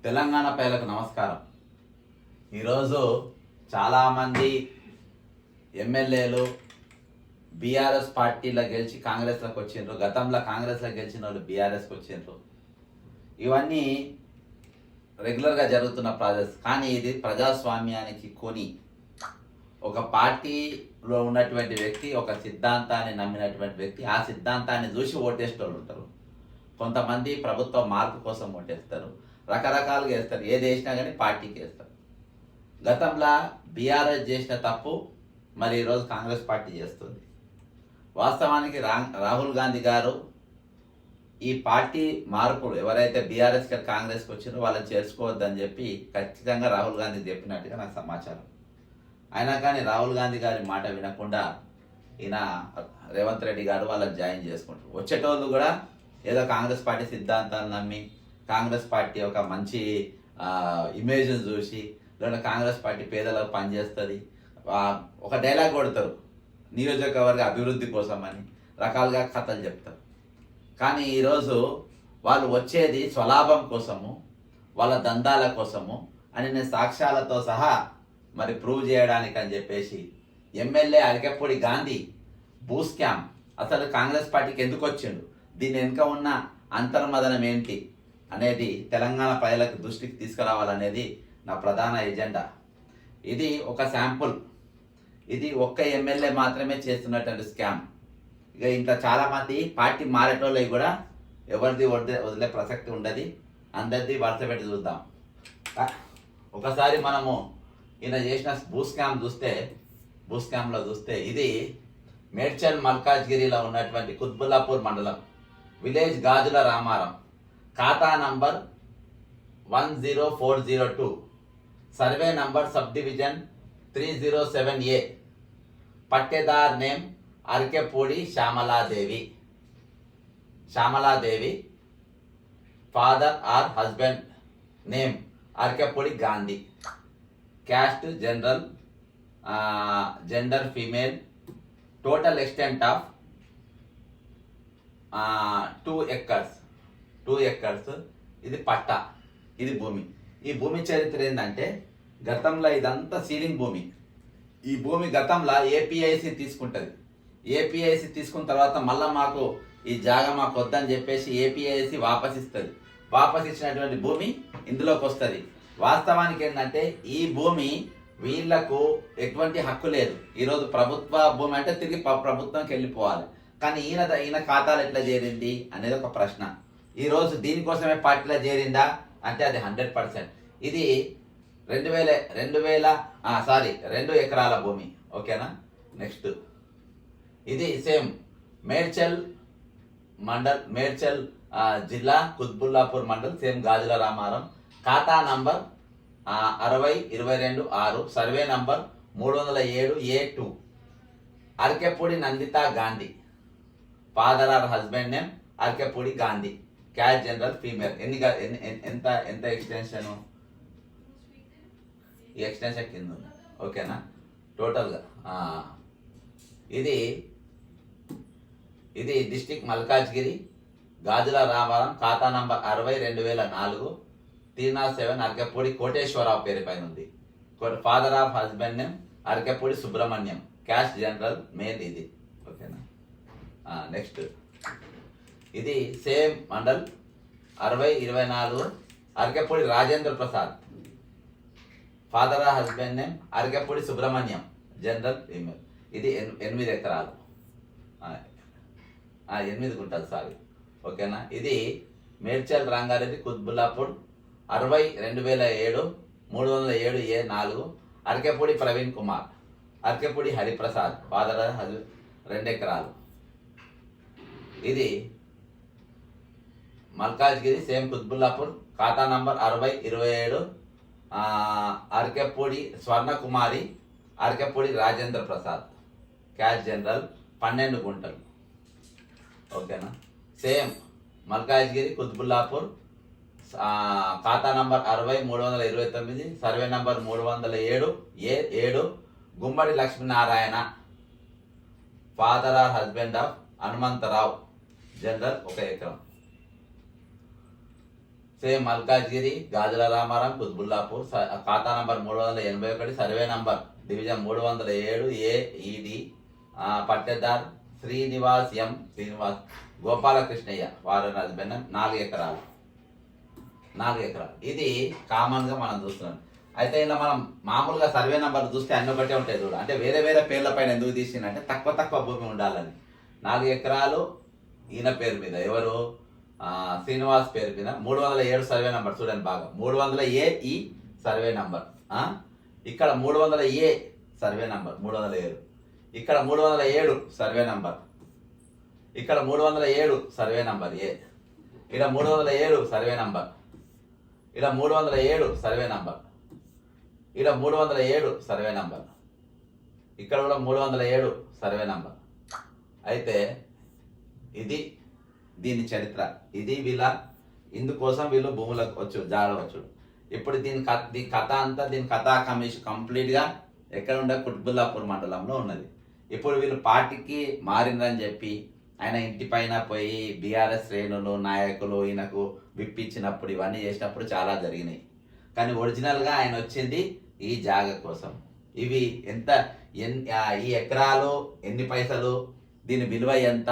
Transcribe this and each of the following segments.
తెలంగాణ ప్రజలకు నమస్కారం. ఈరోజు చాలామంది ఎమ్మెల్యేలు బీఆర్ఎస్ పార్టీలో గెలిచి కాంగ్రెస్లోకి వచ్చిండ్రు. గతంలో కాంగ్రెస్లో గెలిచిన వాళ్ళు బీఆర్ఎస్కి వచ్చిండ్రు. ఇవన్నీ రెగ్యులర్గా జరుగుతున్న ప్రాసెస్. కానీ ఇది ప్రజాస్వామ్యానికి కొని ఒక పార్టీలో ఉన్నటువంటి వ్యక్తి ఒక సిద్ధాంతాన్ని నమ్మినటువంటి వ్యక్తి ఆ సిద్ధాంతాన్ని చూసి ఓటేసేటోళ్ళు ఉంటారు. కొంతమంది ప్రభుత్వ మార్పు కోసం ఓటేస్తారు, రకరకాలుగా వేస్తారు. ఏది వేసినా కానీ పార్టీకి వేస్తారు. గతంలో బీఆర్ఎస్ చేసిన తప్పు మరి ఈరోజు కాంగ్రెస్ పార్టీ చేస్తుంది. వాస్తవానికి రాహుల్ గాంధీ గారు ఈ పార్టీ మార్పులు ఎవరైతే బీఆర్ఎస్కి కాంగ్రెస్కి వచ్చిందో వాళ్ళని చేర్చుకోవద్దని చెప్పి ఖచ్చితంగా రాహుల్ గాంధీ చెప్పినట్టుగా నాకు సమాచారం. అయినా కానీ రాహుల్ గాంధీ గారి మాట వినకుండా ఈయన రేవంత్ రెడ్డి గారు వాళ్ళని జాయిన్ చేసుకుంటారు. వచ్చేటోళ్ళు కూడా ఏదో కాంగ్రెస్ పార్టీ సిద్ధాంతాన్ని నమ్మి కాంగ్రెస్ పార్టీ ఒక మంచి ఇమేజ్ని చూసి లేదా కాంగ్రెస్ పార్టీ పేదలకు పనిచేస్తుంది ఒక డైలాగ్ కొడతారు, నియోజకవర్గ అభివృద్ధి కోసం అని రకాలుగా కథలు చెప్తారు. కానీ ఈరోజు వాళ్ళు వచ్చేది స్వలాభం కోసము, వాళ్ళ దందాల కోసము అని నేను సాక్ష్యాలతో సహా మరి ప్రూవ్ చేయడానికి అని చెప్పేసి ఎమ్మెల్యే అరికెప్పూడి గాంధీ భూ స్కామ్ అసలు కాంగ్రెస్ పార్టీకి ఎందుకు వచ్చిండు, దీని వెనుక ఉన్న అంతర్మదనం ఏంటి అనేది తెలంగాణ ప్రజలకు దృష్టికి తీసుకురావాలనేది నా ప్రధాన ఎజెండా. ఇది ఒక శాంపుల్. ఇది ఒక్క ఎమ్మెల్యే మాత్రమే చేస్తున్నటువంటి స్కామ్. ఇక ఇంకా చాలామంది పార్టీ మారేటోళ్ళవి కూడా ఎవరిది వదిలే ప్రసక్తి ఉండదు. అందరిది వరుస పెట్టి చూద్దాం. ఒకసారి మనము ఈయన చేసిన భూ స్కామ్లో చూస్తే ఇది మేడ్చల్ మల్కాజ్గిరిలో ఉన్నటువంటి కుత్బుల్లాపూర్ మండలం, విలేజ్ గాజుల రామారం, ఖాతా number 10402, survey number sub division 307A, పట్టేదార్ name Arikepudi Shyamaladevi, father or husband name Arikepudi Gandhi, caste general, gender female, total extent of 2 acres. ఇది పట్టా, ఇది భూమి. ఈ భూమి చరిత్ర ఏంటంటే గతంలో ఇదంతా సీలింగ్ భూమి. ఈ భూమి గతంలో ఏపీఐసి తీసుకుంటుంది. ఏపీఐసి తీసుకున్న తర్వాత మళ్ళీ మాకు ఈ జాగా మాకు వద్దని చెప్పేసి ఏపీఐసి వాపస్ ఇస్తుంది. వాపస్ ఇచ్చినటువంటి భూమి ఇందులోకి వస్తుంది. వాస్తవానికి ఏంటంటే ఈ భూమి వీళ్లకు ఎటువంటి హక్కు లేదు. ఈరోజు ప్రభుత్వ భూమి అంటే తిరిగి ప్రభుత్వంకి వెళ్ళిపోవాలి. కానీ ఈయన ఖాతాలు ఎట్లా చేరింది అనేది ఒక ప్రశ్న. ఈరోజు దీనికోసమే పార్టీలో చేరిందా అంటే అది 100%. ఇది 2 ఎకరాల భూమి. ఓకేనా. నెక్స్ట్ ఇది సేమ్ మేడ్చల్ జిల్లా కుత్బుల్లాపూర్ మండల్, సేమ్ గాజుల రామారం, ఖాతా number 6022-6, survey number 307A2, Arikepudi Nandita Gandhi, father or husband name Arikepudi Gandhi, caste general female. ఎంత ఎక్స్టెన్షన్, ఈ ఎక్స్టెన్షన్ కింద ఉంది. ఓకేనా. టోటల్గా ఇది డిస్టిక్ మల్కాజ్గిరి, గాజుల రామారం, ఖాతా నంబర్ 60-2004, 307, అరికెపూడి కోటేశ్వరరావు పేరు పైన ఉంది. Father of husband name Arikepudi Subrahmanyam, caste general male. ఇది ఓకేనా. నెక్స్ట్ ఇది same mandal 60-24, Arikepudi Rajendra Prasad, father of husband name Arikepudi Subrahmanyam, general female. ఇది 8 ఎకరాలు, 8 గుంటలు సారీ. ఓకేనా. ఇది మేడ్చల్ రంగారెడ్డి కుత్బుల్లాపూర్ 60-2007, 307A4, అరికెపూడి ప్రవీణ్ కుమార్, అరికెపూడి హరిప్రసాద్, ఫాదర్ 2 ఎకరాలు. ఇది మల్కాజ్గిరి, సేమ్ కుత్బుల్లాపూర్, ఖాతా number 60-27, Arikepudi Swarnakumari, Arikepudi Rajendra Prasad, caste general 12 గుంటలు. ఓకేనా. సేమ్ మల్కాజ్గిరి కుత్బుల్లాపూర్, ఖాతా number 60-329, survey number 307A7, Gummadi Lakshminarayana, father or husband of Hanumantharao, general 1 ఎకరం. సేమ్ మల్కాజ్గిరి, గాజుల రామారం, కుత్బుల్లాపూర్, ఖాతా number 381, survey number division 307 AED, పట్టెదార్ శ్రీనివాస్ శ్రీనివాస్ గోపాలకృష్ణయ్య వారి హస్బెండ్ 4 ఎకరాలు. ఇది కామన్గా మనం చూస్తున్నాం. అయితే ఇలా మనం మామూలుగా సర్వే నెంబర్ చూస్తే అన్ని ఒకటే ఉంటాయి చూడ, అంటే వేరే వేరే పేర్ల పైన ఎందుకు తీసిందంటే తక్కువ భూమి ఉండాలని. 4 ఎకరాలు ఈయన పేరు మీద, ఎవరు శ్రీనివాస్ పేరు మీద. 307 సర్వే నెంబర్ చూడండి బాగా, 300 ఈ సర్వే నెంబర్. ఇక్కడ 300 సర్వే నెంబర్ 307, ఇక్కడ 307 సర్వే నెంబర్, ఇక్కడ 307 సర్వే నెంబర్ ఇక్కడ 307 సర్వే నెంబర్, ఇక్కడ 307 సర్వే నెంబర్, ఇక్కడ 307 సర్వే నెంబర్, ఇక్కడ కూడా 307 సర్వే నెంబర్. అయితే ఇది దీని చరిత్ర, ఇది ఇందుకోసం వీళ్ళు భూములకు వచ్చు జాడవచ్చు. ఇప్పుడు దీని కథ అంతా, దీని కథా కమిషన్ కంప్లీట్గా ఎక్కడ ఉండే కుత్బుల్లాపూర్ మండలంలో ఉన్నది. ఇప్పుడు వీళ్ళు పార్టీకి మారిందని చెప్పి ఆయన ఇంటి పైన పోయి బీఆర్ఎస్ శ్రేణులు నాయకులు ఈయనకు విప్పించినప్పుడు ఇవన్నీ చేసినప్పుడు చాలా జరిగినాయి. కానీ ఒరిజినల్గా ఆయన వచ్చింది ఈ జాగ కోసం. ఇవి ఈ ఎకరాలు ఎన్ని పైసలు, దీని విలువ ఎంత,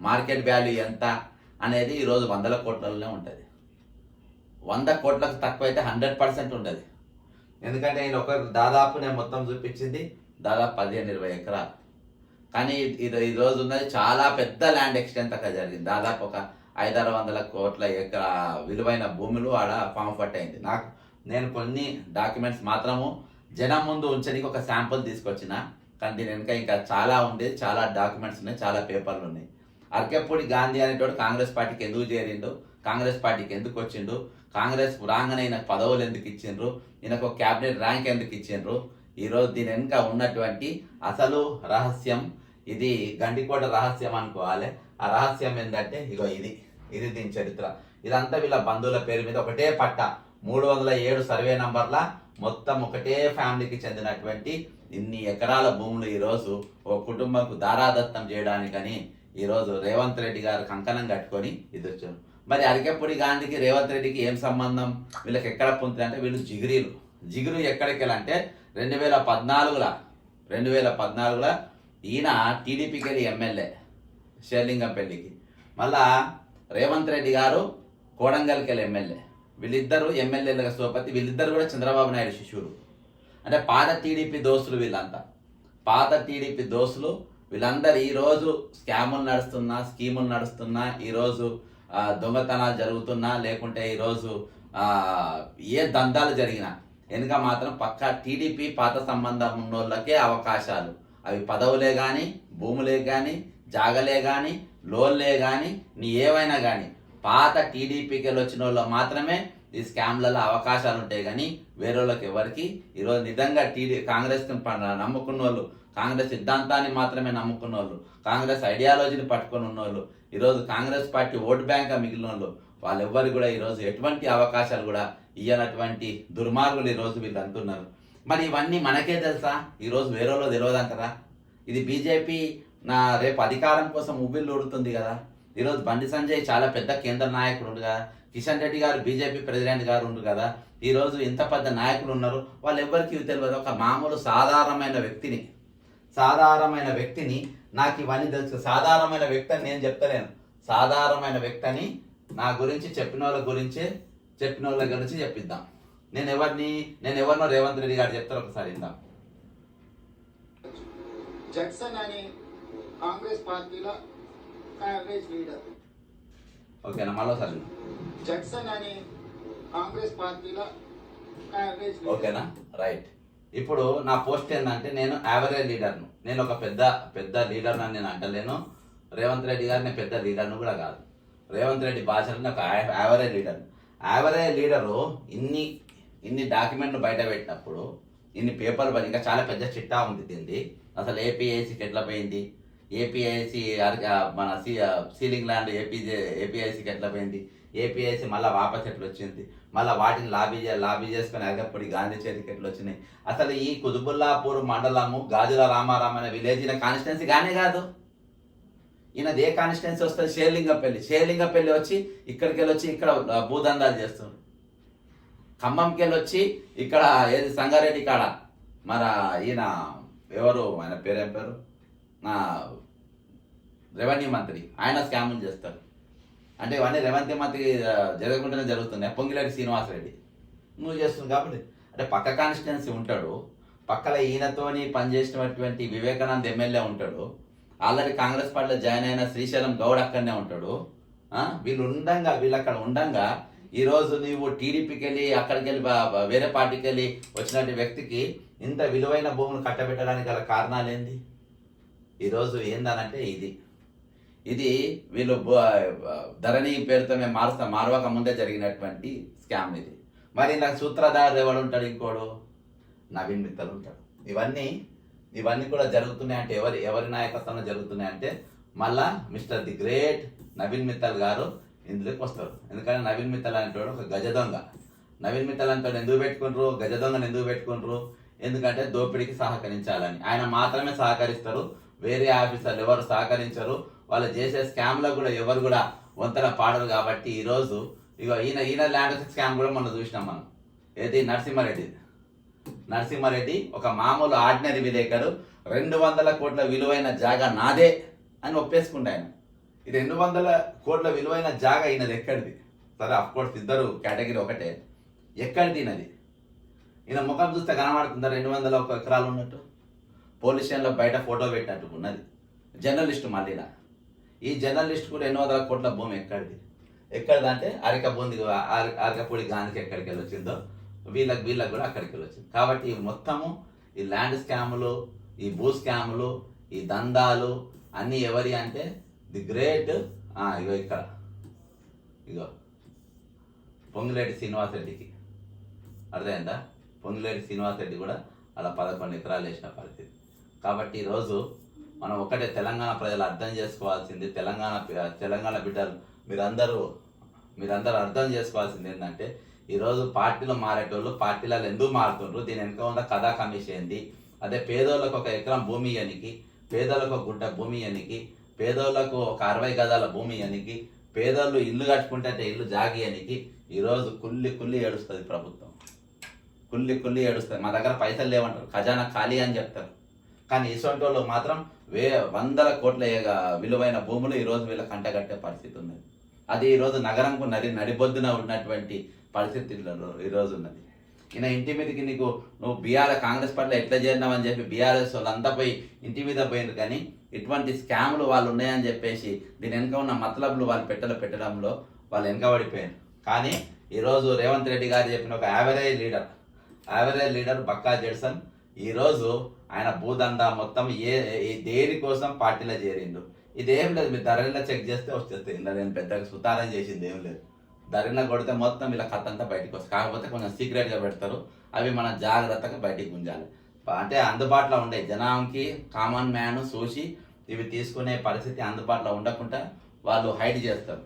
మార్కెట్ వాల్యూ ఎంత అనేది ఈరోజు 100 కోట్లలోనే ఉంటుంది. 100 కోట్లకు తక్కువ అయితే 100% ఉండదు. ఎందుకంటే నేను దాదాపు నేను మొత్తం చూపించింది దాదాపు 15-20 ఎకరాలు. కానీ ఈరోజు ఉన్నది చాలా పెద్ద ల్యాండ్ ఎక్స్టెంట్ అక్కడ జరిగింది. దాదాపు ఒక 500-600 కోట్ల విలువైన భూములు ఆడ ఫామ్ అయింది. నేను కొన్ని డాక్యుమెంట్స్ మాత్రము జనం ముందు ఉంచడానికి ఒక శాంపుల్ తీసుకొచ్చిన, కానీ దీని వెనుక ఇంకా చాలా ఉండేది, చాలా డాక్యుమెంట్స్ ఉన్నాయి, చాలా పేపర్లు ఉన్నాయి. అరకెప్పూడి గాంధీ అనేటోడు కాంగ్రెస్ పార్టీకి ఎందుకు చేరిండు, కాంగ్రెస్ పార్టీకి ఎందుకు వచ్చిండు, కాంగ్రెస్ రాగానే ఈయనకు పదవులు ఎందుకు ఇచ్చిండ్రు, ఈయనకు క్యాబినెట్ ర్యాంక్ ఎందుకు ఇచ్చిండ్రు, ఈరోజు దీని వెనుక ఉన్నటువంటి అసలు రహస్యం ఇది గండికోట రహస్యం అనుకోవాలి. ఆ రహస్యం ఏంటంటే ఇగో ఇది దీని చరిత్ర. ఇదంతా వీళ్ళ బంధువుల పేరు మీద ఒకటే పట్ట 307 సర్వే నంబర్ల మొత్తం ఒకటే ఫ్యామిలీకి చెందినటువంటి ఇన్ని ఎకరాల భూములు ఈరోజు ఓ కుటుంబంకు దారాదత్తం చేయడానికని ఈరోజు రేవంత్ రెడ్డి గారు కంకణం కట్టుకొని ఇది వచ్చారు. మరి అరకెప్పూడి గాంధీకి రేవంత్ రెడ్డికి ఏం సంబంధం, వీళ్ళకి ఎక్కడ పొందుతుంది అంటే వీళ్ళు జిగురు ఎక్కడికి వెళ్ళంటే 2014లో ఈయన టీడీపీకి వెళ్ళి ఎమ్మెల్యే షేర్లింగంపల్లికి, మళ్ళా రేవంత్ రెడ్డి గారు కోడంగల్కి వెళ్ళి ఎమ్మెల్యే. వీళ్ళిద్దరు ఎమ్మెల్యేలుగా సోపతి, వీళ్ళిద్దరు కూడా చంద్రబాబు నాయుడు శిష్యులు. అంటే పాత టీడీపీ దోస్తులు వీళ్ళంతా, పాత టీడీపీ దోస్తులు వీళ్ళందరూ ఈరోజు స్కాములు నడుస్తున్నా, స్కీములు నడుస్తున్నా, ఈరోజు దొంగతనాలు జరుగుతున్నా, లేకుంటే ఈరోజు ఏ దందాలు జరిగినా వెనుక మాత్రం పక్కా టీడీపీ పాత సంబంధం ఉన్నోళ్ళకే అవకాశాలు. అవి పదవులే కానీ, భూములే కానీ, జాగలే కానీ, లోన్లే కానీ, నీ ఏవైనా కానీ పాత టీడీపీకి వచ్చిన వాళ్ళు మాత్రమే ఈ స్కామ్లలో అవకాశాలు ఉంటాయి. కానీ వేరే వాళ్ళకి ఎవరికి ఈరోజు నిజంగా కాంగ్రెస్ నమ్ముకున్న వాళ్ళు, కాంగ్రెస్ సిద్ధాంతాన్ని మాత్రమే నమ్ముకున్న వాళ్ళు, కాంగ్రెస్ ఐడియాలజీని పట్టుకొని ఉన్నోళ్ళు, ఈరోజు కాంగ్రెస్ పార్టీ ఓటు బ్యాంక్గా మిగిలిన వాళ్ళు ఎవ్వరు కూడా ఈరోజు ఎటువంటి అవకాశాలు కూడా ఇయ్యనటువంటి దుర్మార్గులు ఈరోజు వీళ్ళు అంటున్నారు. మరి ఇవన్నీ మనకే తెలుసా, ఈరోజు వేరే వాళ్ళు తెలియదు అంటారా? ఇది బీజేపీ రేపు అధికారం కోసం ఉవ్విళ్ళు ఊడుతుంది కదా. ఈరోజు బండి సంజయ్ చాలా పెద్ద కేంద్ర నాయకుడు ఉండు కదా, కిషన్ రెడ్డి గారు బీజేపీ ప్రెసిడెంట్ గారు ఉండు కదా, ఈరోజు ఇంత పెద్ద నాయకులు ఉన్నారు, వాళ్ళు ఎవరికి తెలియదు. ఒక మామూలు సాధారణమైన వ్యక్తిని నాకు ఇవన్నీ తెలుసు. సాధారణమైన వ్యక్తి అని నేను చెప్తలేను, సాధారణమైన వ్యక్తి అని నా గురించి చెప్పిన వాళ్ళ గురించి చెప్పిద్దాం. నేను ఎవరినో రేవంత్ రెడ్డి గారు చెప్తారు, ఒకసారి ఇందాం. జడ్సన్ అని కాంగ్రెస్ పార్టీలో యావరేజ్ లీడర్. ఓకేనా, మళ్ళీ జడ్సన్ అని కాంగ్రెస్ పార్టీలో యావరేజ్ లీడర్. ఓకేనా, రైట్. ఇప్పుడు నా పోస్ట్ ఏంటంటే నేను యావరేజ్ లీడర్ను. నేను ఒక పెద్ద లీడర్ను అని నేను అంటలేను. రేవంత్ రెడ్డి గారు నేను పెద్ద లీడర్ను కూడా కాదు. రేవంత్ రెడ్డి భాషలో ఒక యావరేజ్ లీడరు ఇన్ని డాక్యుమెంట్లు బయట పెట్టినప్పుడు, ఇన్ని పేపర్లు ఇంకా చాలా పెద్ద చిట్టా ఉంది దీన్ని. అసలు ఏపీఐసీకి ఎట్లా పోయింది, ఏపీఐసీ మన సీలింగ్ ల్యాండ్ ఏపీఐసీకి ఎట్లా పోయింది, ఏపీఐసీ మళ్ళీ వాపస్ ఎట్లా వచ్చింది, మళ్ళీ వాటిని లాబీ చేసుకుని అగప్పటి గాంధీ చేతికి ఎట్లా వచ్చినాయి. అసలు ఈ కుతుబుల్లాపూర్ మండలము గాజుల రామారాం అనే విలేజ్ కాన్స్టిట్యున్సీ కానీ కాదు. ఈయనది ఏ కాన్స్టిట్యున్సీ వస్తుంది? షేర్లింగపల్లి వచ్చి ఇక్కడికి వెళ్ళి వచ్చి ఇక్కడ భూదందాలు చేస్తున్నారు. ఖమ్మంకి వెళ్ళి వచ్చి ఇక్కడ ఏది సంగారెడ్డి కాడ మన ఈయన ఎవరు ఆయన పేరేం పేరు నా రెవెన్యూ మంత్రి ఆయన స్కాములు చేస్తారు. అంటే ఇవన్నీ రెవెన్యూ మంత్రి జరగకుండానే జరుగుతున్నాయి. పొంగిలేటి శ్రీనివాసరెడ్డి నువ్వు చేస్తుంది కాబట్టి అంటే పక్క కాన్స్టిట్యున్సీ ఉంటాడు, పక్కన ఈయనతోని పనిచేసినటువంటి వివేకానంద్ ఎమ్మెల్యే ఉంటాడు, ఆల్రెడీ కాంగ్రెస్ పార్టీలో జాయిన్ అయిన శ్రీశైలం గౌడ్ అక్కడనే ఉంటాడు. వీళ్ళు అక్కడ ఉండంగా ఈరోజు నీవు టీడీపీకి వెళ్ళి అక్కడికి వెళ్ళి వేరే పార్టీకి వెళ్ళి వచ్చినటువంటి వ్యక్తికి ఇంత విలువైన భూములు కట్టబెట్టడానికి గల కారణాలు ఏంది? ఈరోజు ఏందనంటే ఇది వీళ్ళు ధరణి పేరుతో మేము మారవక ముందే జరిగినటువంటి స్కామ్ ఇది. మరి నాకు సూత్రధారు ఎవడు ఉంటాడు? ఇంకోడు నవీన్ మిత్తల్ ఉంటాడు. ఇవన్నీ కూడా జరుగుతున్నాయి అంటే ఎవరి నాయకత్వంలో జరుగుతున్నాయి అంటే మళ్ళా mister the great Naveen Mittal గారు ఇందులోకి వస్తారు. ఎందుకంటే నవీన్ మిత్తల్ అనేటోడు ఒక గజ దొంగ. నవీన్ మిత్తల్ అనేటోడు ఎందుకు పెట్టుకుంటారు? గజ దొంగను ఎందుకు పెట్టుకుంటారు? ఎందుకంటే దోపిడీకి సహకరించాలని. ఆయన మాత్రమే సహకరిస్తారు, వేరే ఆఫీసర్లు ఎవరు సహకరించరు. వాళ్ళు చేసే స్కామ్లో కూడా ఎవరు కూడా వంతన పాడరు. కాబట్టి ఈరోజు ఇక ఈయన ల్యాండ్ స్కామ్ కూడా మనం చూసినాం. మనం ఏది నరసింహారెడ్డి ఒక మామూలు ఆర్డినరీ విలేకరు 200 కోట్ల విలువైన జాగా నాదే అని ఒప్పేసుకుంటా. ఆయన ఈ 200 కోట్ల విలువైన జాగా ఈయనది ఎక్కడిది? సరే అఫ్కోర్స్ ఇద్దరు కేటగిరీ ఒకటే. ఎక్కడిది ఈయనది? ఈయన ముఖం చూస్తే కనబడుతుందా 201 ఎకరాలు ఉన్నట్టు? పోలీస్ స్టేషన్లో బయట ఫోటో పెట్టినట్టు ఉన్నది. జర్నలిస్టు మళ్ళీనా ఈ జర్నలిస్ట్ కూడా 200 కోట్ల భూమి ఎక్కడిదంటే అరకపూడి గాంధీకి ఎక్కడికి వెళ్ళి వచ్చిందో వీళ్ళకి కూడా అక్కడికి వెళ్ళి వచ్చింది. కాబట్టి మొత్తము ఈ ల్యాండ్ స్కాములు, ఈ భూ స్కాములు, ఈ దందాలు అన్నీ ఎవరి అంటే ది గ్రేట్ ఇగో పొంగిలేటి శ్రీనివాసరెడ్డికి అర్థమైందా? పొంగిలేటి శ్రీనివాసరెడ్డి కూడా అలా 11 ఎకరాలు వేసిన పరిస్థితి. కాబట్టి ఈరోజు మనం ఒకటే తెలంగాణ ప్రజలు అర్థం చేసుకోవాల్సింది, తెలంగాణ బిడ్డలు మీరందరూ అర్థం చేసుకోవాల్సింది ఏంటంటే ఈరోజు పార్టీలో మారేటోళ్ళు పార్టీలలో ఎందుకు మారుతుండ్రు? దీని వెనుక ఉన్న కథా కమిషన్ ఏంది? అదే పేదోళ్ళకు 1 ఎకరం భూమి ఇయ్యనికి, పేదోళ్ళకు 1 గుంట భూమి ఇయ్యనికి, పేదోళ్ళకు 60 గజాల భూమి ఇయ్యనికి, పేదోళ్ళు ఇల్లు కట్టుకుంటే ఇల్లు జాగియనికి ఈరోజు కుల్లి ఏడుస్తుంది ప్రభుత్వం. కుల్లి ఏడుస్తుంది. మా దగ్గర పైసలు లేవంటారు, ఖజానా ఖాళీ అని చెప్తారు. కానీ ఇటువంటి వాళ్ళు మాత్రం 100 కోట్ల విలువైన భూములు ఈరోజు వీళ్ళ కంటగట్టే పరిస్థితి ఉన్నది. అది ఈరోజు నగరంకు నడిబొద్దున ఉన్నటువంటి పరిస్థితి ఈరోజు ఉన్నది. ఈయన ఇంటి మీదకి నువ్వు కాంగ్రెస్ పార్టీలో ఎట్లా చేరినావని చెప్పి బీఆర్ఎస్ వాళ్ళంతా పోయి ఇంటి మీద పోయింది. కానీ ఇటువంటి స్కాములు వాళ్ళు ఉన్నాయని చెప్పేసి దీని వెనుక ఉన్న మతలబులు వాళ్ళు పెట్టడంలో వాళ్ళు వెనకబడిపోయారు. కానీ ఈరోజు రేవంత్ రెడ్డి గారు చెప్పిన ఒక యావరేజ్ లీడర్ బక్కా జెడ్సన్ ఈరోజు ఆయన భూదందా మొత్తం దేనికోసం పార్టీలో చేరిండు. ఇదేం లేదు, మీరు ధరలో చెక్ చేస్తే వచ్చేస్తాయి. ఇలా నేను పెద్దగా సుతారం చేసింది ఏం లేదు. ధరలో కొడితే మొత్తం ఇలా కథ అంతా బయటకు వస్తుంది. కాకపోతే కొంచెం సీక్రెట్గా పెడతారు, అవి మనం జాగ్రత్తగా బయటికి గుంజాలి. అంటే అందుబాటులో ఉండే జనానికి కామన్ మ్యాన్ చూసి ఇవి తీసుకునే పరిస్థితి అందుబాటులో ఉండకుండా వాళ్ళు హైడ్ చేస్తారు.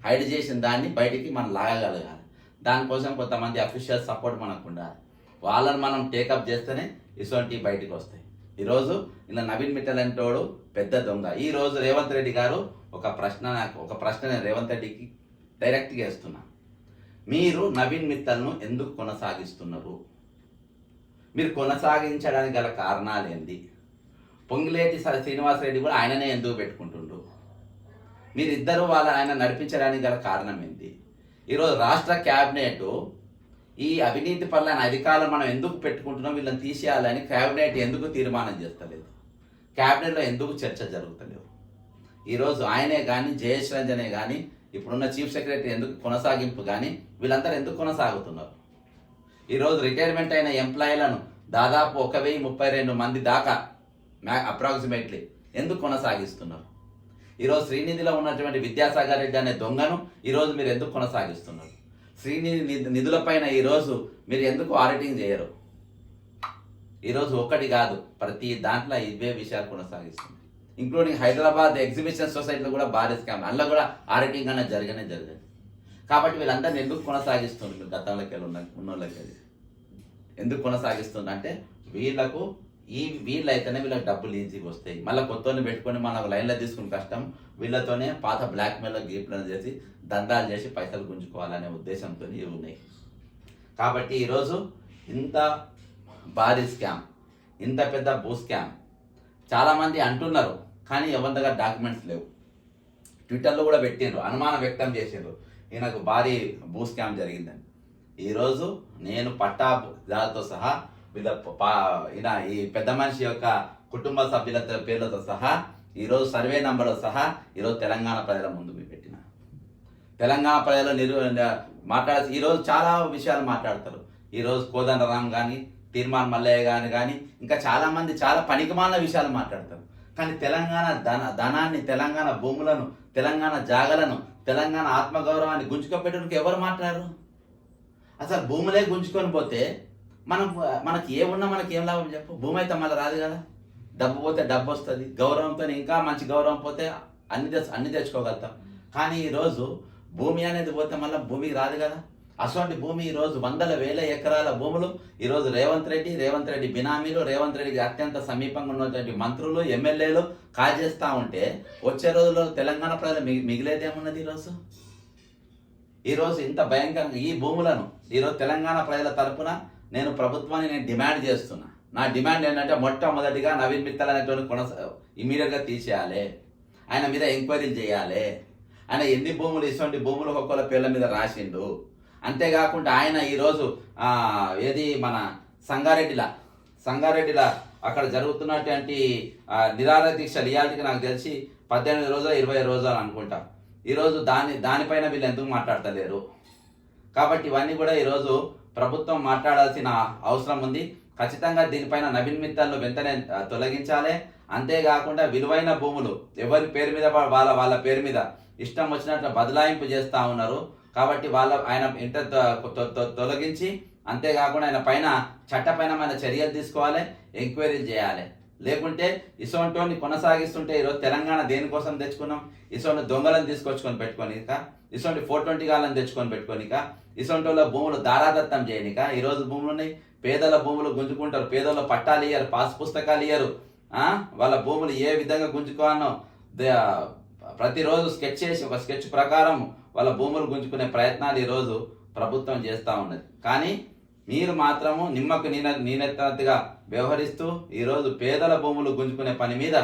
హైడ్ చేసిన దాన్ని బయటికి మనం లాగగలగాలి. దానికోసం కొంతమంది అఫీషియల్ సపోర్ట్ మనకు ఉండాలి. వాళ్ళని మనం టేకప్ చేస్తేనే ఇటువంటి బయటికి వస్తాయి. ఈరోజు ఇలా నవీన్ మిట్టల్ అంటోడు పెద్ద దొంగ. ఈరోజు రేవంత్ రెడ్డి గారు ఒక ప్రశ్న నేను రేవంత్ రెడ్డికి డైరెక్ట్గా వేస్తున్నా. మీరు నవీన్ మిట్టల్ను ఎందుకు కొనసాగిస్తున్నారు? మీరు కొనసాగించడానికి గల కారణాలు ఏంటి? పొంగిలేటి శ్రీనివాసరెడ్డి కూడా ఆయననే ఎందుకు పెట్టుకుంటుండ్రు? మీరిద్దరూ ఆయన నడిపించడానికి గల కారణం ఏంటి? ఈరోజు రాష్ట్ర క్యాబినెట్ ఈ అవినీతి పనులైన అధికారులు మనం ఎందుకు పెట్టుకుంటున్నాం, వీళ్ళని తీసేయాలని క్యాబినెట్ ఎందుకు తీర్మానం చేస్తలేదు? క్యాబినెట్లో ఎందుకు చర్చ జరుగుతలేవు? ఈరోజు ఆయనే కానీ జయేష్ రంజనే కానీ ఇప్పుడున్న చీఫ్ సెక్రటరీ ఎందుకు కొనసాగింపు కానీ వీళ్ళందరూ ఎందుకు కొనసాగుతున్నారు? ఈరోజు రిటైర్మెంట్ అయిన ఎంప్లాయీలను దాదాపు 1032 మంది దాకా అప్రాక్సిమేట్లీ ఎందుకు కొనసాగిస్తున్నారు? ఈరోజు శ్రీనిధిలో ఉన్నటువంటి విద్యాసాగర్ రెడ్డి అనే దొంగను ఈరోజు మీరు ఎందుకు కొనసాగిస్తున్నారు? శ్రీనిధి నిధులపైన ఈరోజు మీరు ఎందుకు ఆడిటింగ్ చేయరు? ఈరోజు ఒక్కటి కాదు, ప్రతి దాంట్లో ఇవే విషయాలు కొనసాగిస్తుంది. ఇంక్లూడింగ్ హైదరాబాద్ ఎగ్జిబిషన్ సొసైటీలో కూడా భారీ స్కామ్, అందులో కూడా ఆడిటింగ్ అనేది జరిగింది. కాబట్టి వీళ్ళందరినీ ఎందుకు కొనసాగిస్తున్నారు? గతంలోకి ఉన్నోళ్ళకి ఎందుకు కొనసాగిస్తుంది అంటే వీళ్ళకు వీళ్ళైతేనే వీళ్ళకి డబ్బులు ఈజీగా వస్తాయి. మళ్ళీ కొత్తని పెట్టుకొని మనకు లైన్లో తీసుకుని కష్టం. వీళ్ళతోనే పాత బ్లాక్మెయిల్ గీప్లను చేసి దందాలు చేసి పైసలు గుంజుకోవాలనే ఉద్దేశంతో ఇవి ఉన్నాయి. కాబట్టి ఈరోజు ఇంత భారీ స్కామ్, ఇంత పెద్ద భూ స్కామ్ చాలామంది అంటున్నారు, కానీ ఎవరి దగ్గర డాక్యుమెంట్స్ లేవు. ట్విట్టర్లో కూడా పెట్టిండ్రు, అనుమానం వ్యక్తం చేసిండ్రు ఈయనకు భారీ భూ స్కామ్ జరిగిందని. ఈరోజు నేను పట్టాదారుతో సహా ఈయన ఈ పెద్ద మనిషి యొక్క కుటుంబ సభ్యుల పేర్లతో సహా ఈరోజు సర్వే నంబర్తో సహా ఈరోజు తెలంగాణ ప్రజల ముందు పెట్టిన. తెలంగాణ ప్రజలు మాట్లాడాల్సి ఈరోజు చాలా విషయాలు మాట్లాడతారు. ఈరోజు కోదండరాం కానీ, తీర్మాన్ మల్లయ్య కానీ ఇంకా చాలామంది చాలా పనికిమాలిన విషయాలు మాట్లాడతారు. కానీ తెలంగాణ ధనాన్ని, తెలంగాణ భూములను, తెలంగాణ జాగలను, తెలంగాణ ఆత్మగౌరవాన్ని గుంజుకోపెట్టడానికి ఎవరు మాట్లాడరు? అసలు భూములే గుంజుకొని పోతే మనకి ఏమున్నా మనకి ఏం లాభం చెప్పు? భూమి అయితే మళ్ళీ రాదు కదా. డబ్బు పోతే డబ్బు వస్తుంది, గౌరవంతో ఇంకా మంచి గౌరవం పోతే అన్ని తెచ్చుకోగలుగుతాం. కానీ ఈరోజు భూమి అనేది పోతే మళ్ళీ భూమికి రాదు కదా. అటువంటి భూమి ఈరోజు వందల వేల ఎకరాల భూములు ఈరోజు రేవంత్ రెడ్డి బినామీలు, రేవంత్ రెడ్డికి అత్యంత సమీపంగా ఉన్నటువంటి మంత్రులు, ఎమ్మెల్యేలు కాజేస్తూ ఉంటే వచ్చే రోజుల్లో తెలంగాణ ప్రజలు మిగిలేదేమున్నది? ఈరోజు ఇంత భయంకరంగా ఈ భూములను ఈరోజు తెలంగాణ ప్రజల తరపున నేను ప్రభుత్వాన్ని డిమాండ్ చేస్తున్నా. నా డిమాండ్ ఏంటంటే మొట్టమొదటిగా నవీన్ మిత్తల్ అనేటువంటి ఇమీడియట్గా తీసేయాలి. ఆయన మీద ఎంక్వైరీలు చేయాలి. ఆయన ఎన్ని భూములు ఇటువంటి భూములు ఒక్కొక్కల పేర్ల మీద రాసిండు. అంతేకాకుండా ఆయన ఈరోజు మన సంగారెడ్డిలా అక్కడ జరుగుతున్నటువంటి నిరాహార దీక్ష రియాలిటీకి నాకు తెలిసి 18 రోజులు 20 రోజులు అనుకుంటా. ఈరోజు దానిపైన వీళ్ళు ఎందుకు మాట్లాడతలేరు? కాబట్టి ఇవన్నీ కూడా ఈరోజు ప్రభుత్వం మాట్లాడాల్సిన అవసరం ఉంది. ఖచ్చితంగా దీనిపైన నవీన్ మిత్తల్ను వెంటనే తొలగించాలి. అంతేకాకుండా విలువైన భూములు ఎవరి పేరు మీద వాళ్ళ పేరు మీద ఇష్టం వచ్చినట్లు బదలాయింపు చేస్తూ ఉన్నారు. కాబట్టి ఆయన ఇంట తొలగించి, అంతేకాకుండా ఆయన పైన చట్టపైనమైన చర్యలు తీసుకోవాలి, ఎంక్వైరీలు చేయాలి. లేకుంటే ఇసోంటోని కొనసాగిస్తుంటే ఈరోజు తెలంగాణ దేనికోసం తెచ్చుకున్నాం? ఇసోంటి దొంగలను తీసుకొచ్చుకొని పెట్టుకోనిక, ఇసోంటి 420 గాలను తెచ్చుకొని పెట్టుకోనిక, ఇసోంటోళ్ళ భూములు దారాదత్తం చేయనిక. ఈరోజు భూములు ఉన్నాయి, పేదల భూములు గుంజుకుంటారు, పేదల పట్టాలు ఇయ్యరు, పాస్ పుస్తకాలు ఇయ్యరు. వాళ్ళ భూములు ఏ విధంగా గుంజుకోవాలో ప్రతిరోజు ఒక స్కెచ్ ప్రకారం వాళ్ళ భూములు గుంజుకునే ప్రయత్నాలు ఈరోజు ప్రభుత్వం చేస్తూ ఉన్నది. కానీ మీరు మాత్రము నిమ్మకు నీనెత్తనట్టుగా వ్యవహరిస్తూ ఈరోజు పేదల భూములు గుంజుకునే పని మీద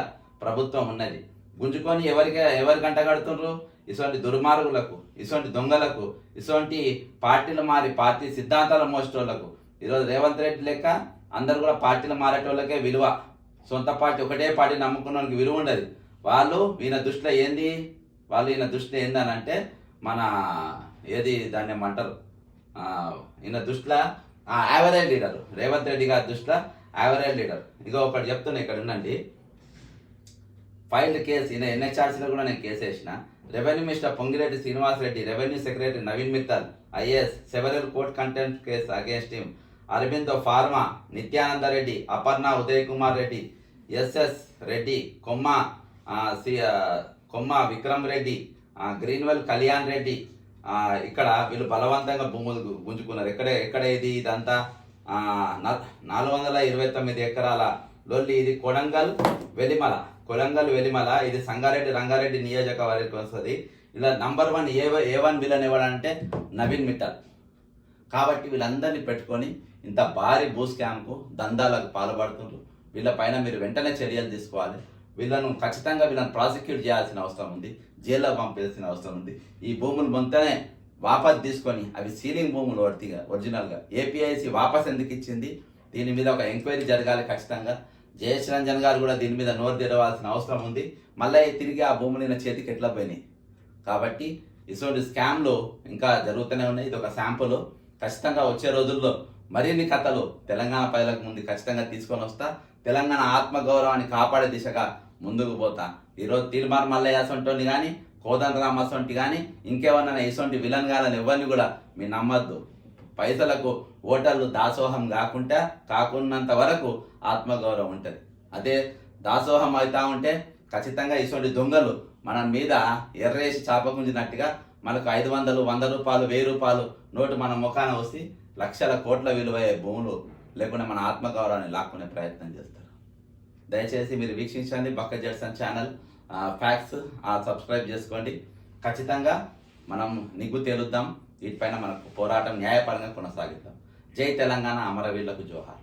ప్రభుత్వం ఉన్నది. గుంజుకొని ఎవరికి అంటగడుతుండ్రు? ఇటువంటి దుర్మార్గులకు, ఇటువంటి దొంగలకు, ఇటువంటి పార్టీలు మారి పార్టీ సిద్ధాంతాల మోసేటోళ్లకు. ఈరోజు రేవంత్ రెడ్డి లెక్క అందరు కూడా పార్టీలు మారేటోళ్ళకే విలువ. సొంత పార్టీ ఒకటే పార్టీ నమ్ముకున్న విలువ ఉండదు. ఈయన దృష్టిలో ఏందని అంటే దాన్ని ఏమంటారు, ఈయన దృష్టిలో యావరేజ్ లీడర్. రేవంత్ రెడ్డి గారి దృష్టిలో యావరేజ్ లీడర్. ఇగో ఒకటి చెప్తున్నా, ఇక్కడ ఉండండి. ఫైల్డ్ కేసు, ఈయన ఎన్హెచ్ఆర్సీలో కూడా నేను కేసు వేసిన. Revenue minister Pongireddy Srinivas Reddy, revenue secretary Naveen Mittal IAS, several court contempt case against him. Aurobindo Pharma, Nityananda Reddy, Aparna Uday Kumar Reddy, SS Reddy, Komma Vikram Reddy, Greenwell Kalyan Reddy. ఇక్కడ వీళ్ళు బలవంతంగా భూములు గుంజుకున్నారు. ఎక్కడ ఇదంతా 429 ఎకరాల లొల్లి. ఇది కొడంగల్ వెలిమల. ఇది సంగారెడ్డి రంగారెడ్డి నియోజకవర్గానికి వస్తుంది. ఇలా నంబర్ 1 A1 విలన్ ఎవడంటే నవీన్ మిత్తల్. కాబట్టి వీళ్ళందరినీ పెట్టుకొని ఇంత భారీ భూ స్కామ్కు దందాలకు పాల్పడుతుండ్రు. వీళ్ళపైన మీరు వెంటనే చర్యలు తీసుకోవాలి. ఖచ్చితంగా వీళ్ళని ప్రాసిక్యూట్ చేయాల్సిన అవసరం ఉంది, జైల్లో పంపాల్సిన అవసరం ఉంది. ఈ భూములు మొత్తనే వాపస్ తీసుకొని, అవి సీలింగ్ భూములు ఒరిజినల్గా ఏపీఐసి వాపస్ ఎందుకు ఇచ్చింది? దీని మీద ఒక ఎంక్వైరీ జరగాలి ఖచ్చితంగా. జయేష్ రంజన్ గారు కూడా దీని మీద నోరు తెరవాల్సిన అవసరం ఉంది. మళ్ళీ తిరిగి ఆ భూములు చేతికి ఎట్లా పోయినాయి? కాబట్టి ఇటువంటి స్కామ్లు ఇంకా జరుగుతూనే ఉన్నాయి. ఇది ఒక శాంపుల్. ఖచ్చితంగా వచ్చే రోజుల్లో మరిన్ని కథలు తెలంగాణ ప్రజలకు ముందు ఖచ్చితంగా తీసుకొని వస్తా. తెలంగాణ ఆత్మగౌరవాన్ని కాపాడే దిశగా ముందుకు పోతా. ఈరోజు తీర్మార్ మల్లయ్య అసొంటి కానీ, కోదండరామ్ అసొంటి కానీ, ఇంకెవరన్నా ఇసొంటి విలన్ గాలని ఎవరిని కూడా మీరు నమ్మద్దు. పైసలకు ఓటర్లు దాసోహం కాకున్నంత వరకు ఆత్మగౌరవం ఉంటుంది. అదే దాసోహం అవుతా ఉంటే ఖచ్చితంగా ఇటువంటి దొంగలు మన మీద ఎర్రేసి చాపకుంజినట్టుగా మనకు 500, 100 రూపాయలు, 1000 రూపాయలు నోటు మన ముఖాన వస్తే లక్షల కోట్ల విలువయ్యే భూములు లేకుండా మన ఆత్మగౌరవాన్ని లాక్కునే ప్రయత్నం చేస్తారు. దయచేసి మీరు వీక్షించండి బక్క జడ్సన్ ఛానల్ ఫ్యాక్ట్స్ సబ్స్క్రైబ్ చేసుకోండి. ఖచ్చితంగా మనం నిగ్గు తేలుద్దాం. వీటిపైన మనకు పోరాటం న్యాయపరంగా కొనసాగిద్దాం. జై తెలంగాణ, అమరవీరులకు జోహార్.